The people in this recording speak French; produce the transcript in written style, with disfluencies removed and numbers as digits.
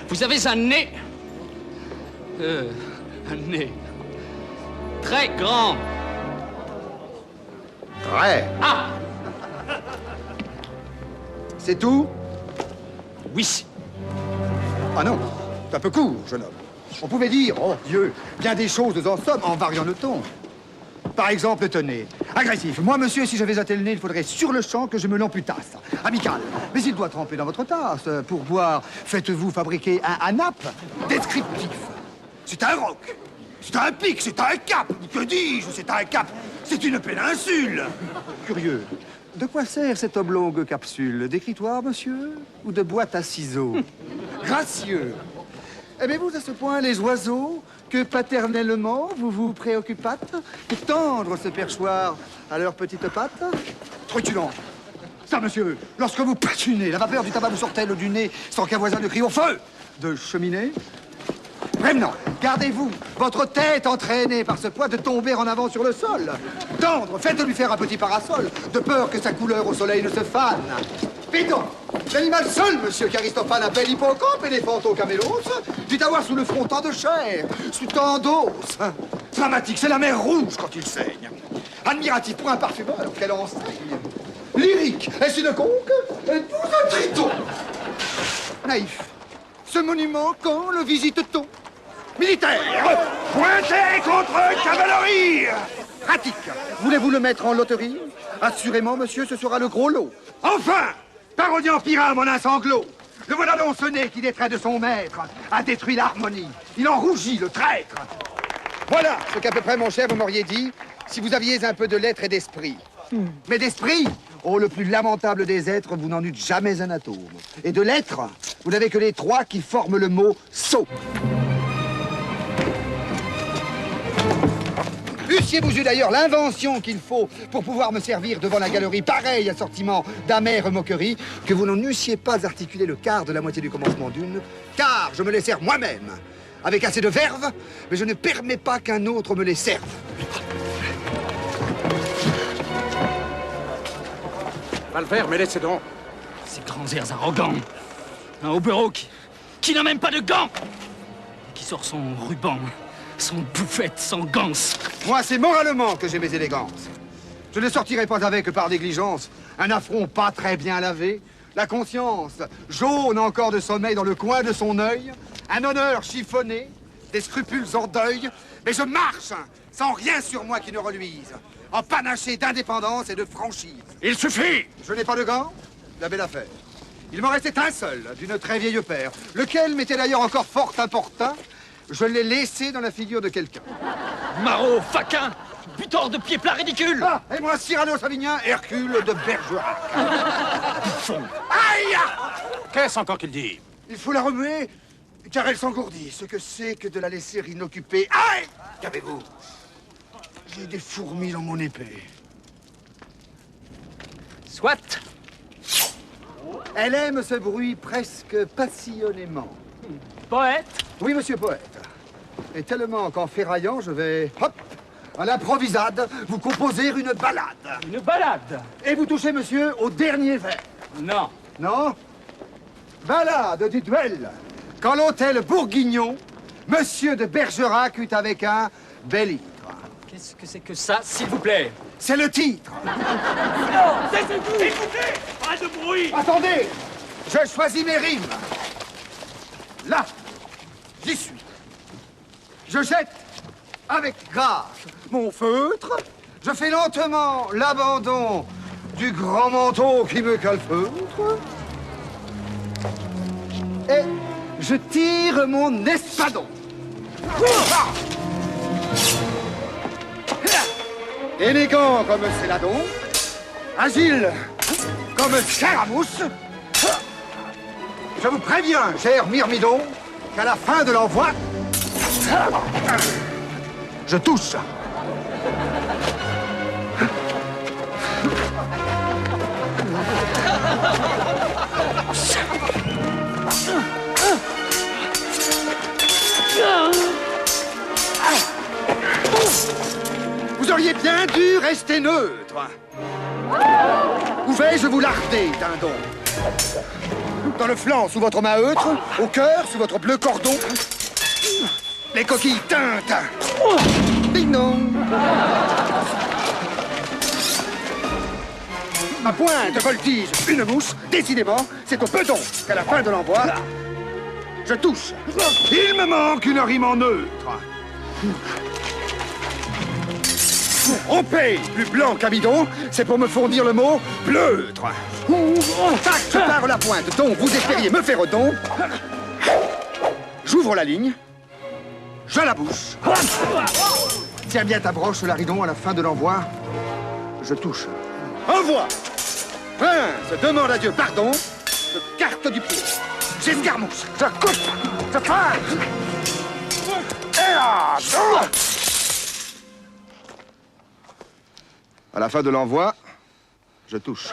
Vous avez un nez... un nez... très grand. Très. Ah! C'est tout? Oui. Ah non, c'est un peu court, jeune homme. On pouvait dire, oh Dieu, bien des choses en somme en variant le ton. Par exemple, tenez, agressif. Moi, monsieur, si j'avais un tel nez, il faudrait sur le champ que je me l'amputasse. Amical. Mais il doit tremper dans votre tasse. Pour boire, faites-vous fabriquer un nappe descriptif. C'est un roc. C'est un pic, c'est un cap. Que dis-je? C'est un cap. C'est une péninsule. Curieux. De quoi sert cette oblongue capsule? D'écritoire, monsieur? Ou de boîte à ciseaux? Gracieux. Aimez-vous à ce point les oiseaux que paternellement vous vous préoccupâtes de tendre ce perchoir à leurs petites pattes? Truculent. Ça, monsieur, lorsque vous patinez, la vapeur du tabac vous sort-elle du nez sans qu'un voisin ne crie au feu de cheminée? Vraiment, gardez-vous votre tête entraînée par ce poids de tomber en avant sur le sol. Tendre, faites-lui faire un petit parasol, de peur que sa couleur au soleil ne se fane. Pédant, l'animal seul, monsieur qu'Aristophane appelle hippocampe, éléphanto-camélos, dit avoir sous le front tant de chair, sous tant d'os. Dramatique, c'est la mer rouge quand il saigne. Admiratif pour un parfumeur, quelle enseigne. Lyrique, est-ce une conque? Êtes-vous un triton? Naïf, ce monument, quand le visite-t-on? Militaire, pointez contre cavalerie. Pratique, voulez-vous le mettre en loterie? Assurément, monsieur, ce sera le gros lot. Enfin, parodie en pyramide en un sanglot. Le voilà donc ce nez qui, des traits de son maître, a détruit l'harmonie. Il en rougit, le traître. Voilà ce qu'à peu près, mon cher, vous m'auriez dit si vous aviez un peu de lettres et d'esprit. Mais d'esprit, oh, le plus lamentable des êtres, vous n'en eûtes jamais un atome. Et de lettres, vous n'avez que les trois qui forment le mot « sot ». Eussiez-vous eu d'ailleurs l'invention qu'il faut pour pouvoir me servir devant la galerie pareil assortiment d'amères moqueries, que vous n'en eussiez pas articulé le quart de la moitié du commencement d'une, car je me les sers moi-même, avec assez de verve, mais je ne permets pas qu'un autre me les serve. Va le faire, mais laissez donc. Ces grands airs arrogants. Un hobereau qui n'a même pas de gants. Qui sort son ruban, son bouffette, son ganse. Moi, c'est moralement que j'ai mes élégances. Je ne sortirai pas avec par négligence un affront pas très bien lavé, la conscience jaune encore de sommeil dans le coin de son œil, un honneur chiffonné, des scrupules en deuil, mais je marche sans rien sur moi qui ne reluise, en panaché d'indépendance et de franchise. Il suffit! Je n'ai pas de gants? La belle affaire. Il m'en restait un seul, d'une très vieille paire, lequel m'était d'ailleurs encore fort importun. Je l'ai laissé dans la figure de quelqu'un. Maraud, faquin, butor de pieds plats ridicule. Ah, et moi, Cyrano Savinien, Hercule de Bergerac. Bouffon. Aïe! Qu'est-ce encore qu'il dit? Il faut la remuer, car elle s'engourdit. Ce que c'est que de la laisser inoccupée. Aïe! Qu'avez-vous? J'ai des fourmis dans mon épée. Soit. Elle aime ce bruit presque passionnément. Poète. Oui, monsieur poète. Et tellement qu'en ferraillant, je vais, hop, à l'improvisade, vous composer une ballade. Une balade. Et vous touchez, monsieur, au dernier vers. Non. Non? Ballade du duel. Quand l'hôtel Bourguignon, monsieur de Bergerac eut avec un bel litre. Qu'est-ce que c'est que ça, s'il vous plaît? C'est le titre. Non, taisez-vous! Écoutez! Pas de bruit! Attendez, je choisis mes rimes. Là, j'y suis. Je jette avec grâce mon feutre. Je fais lentement l'abandon du grand manteau qui me calfeutre. Et je tire mon espadon. Élégant comme Céladon, agile comme Scaramouche. Je vous préviens, cher Myrmidon, qu'à la fin de l'envoi, je touche. Vous auriez bien dû rester neutre. Ouvert Vais-je vous larder, dindon? Dans le flanc, sous votre main eutre. Au cœur, sous votre bleu cordon. Les coquilles teintes. Ding dong. Ma pointe voltige une mouche. Décidément, c'est au pedon qu'à la fin de l'envoi, je touche. Il me manque une rime en neutre. On paye plus blanc qu'un bidon, c'est pour me fournir le mot bleutre. Tac, je pars la pointe, donc vous espériez me faire au don. J'ouvre la ligne, je la bouche. Tiens bien ta broche, Laridon, à la fin de l'envoi, je touche. Envoie. Je demande à Dieu pardon, je carte du pied. J'escarmouche, je coupe, je passe. Et là, à la fin de l'envoi, je touche.